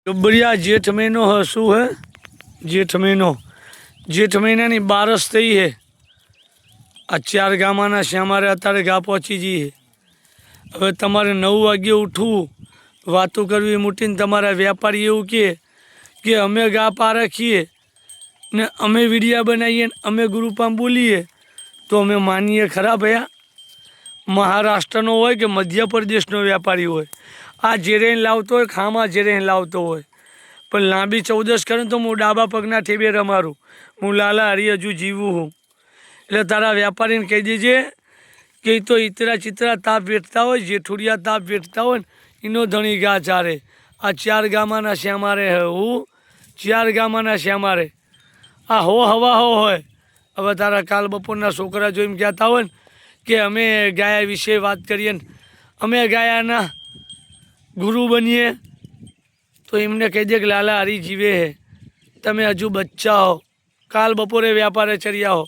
गब्बरिया जेठ महीनो है शू है जेठ महीना ની બારસ થઈ है आ 4 ગામાના છે અમારે અત્યારે ગા પહોંચી જઈએ। હવે તમારે 9 વાગે ઉઠવું, વાતો કરવી મૂટીને તમારા વેપારી એવું કે અમે ગા પારખીએ ને અમે વિડીયા બનાવીએ ને અમે ગ્રુપમાં બોલીએ તો અમે માનીએ ખરા ભયા? મહારાષ્ટ્રનો હોય કે મધ્યપ્રદેશનો વેપારી હોય, આ જેરેન લાવતો હોય ખામાં જેરેન લાવતો હોય, પણ લાંબી ચૌદસ કરે તો હું ડાબા પગના ઠેબે રમારું, હું લાલા હરી હજુ જીવું હું। એટલે તારા વેપારીને કહી દેજે કે એ તો ઇતરા ચિતરા તાપ વેઠતા હોય, જેઠુડિયા તાપ વેઠતા હોય ને એનો ધણી ગા ચારે। આ 4 ગામાના છે અમારે, હું 4 ગામાના છે અમારે, આ હો હવા હો હોય। હવે તારા કાલ બપોરના છોકરા જોઈને કહેતા હોય ને કે અમે ગાયા વિશે વાત કરીએ ને અમે ગાયાના ગુરુ બનીએ, તો એમને કહી દે કે લાલા હરી જીવે હે, તમે હજુ બચ્ચા હો, કાલ બપોરે વ્યાપારે ચર્યા હો।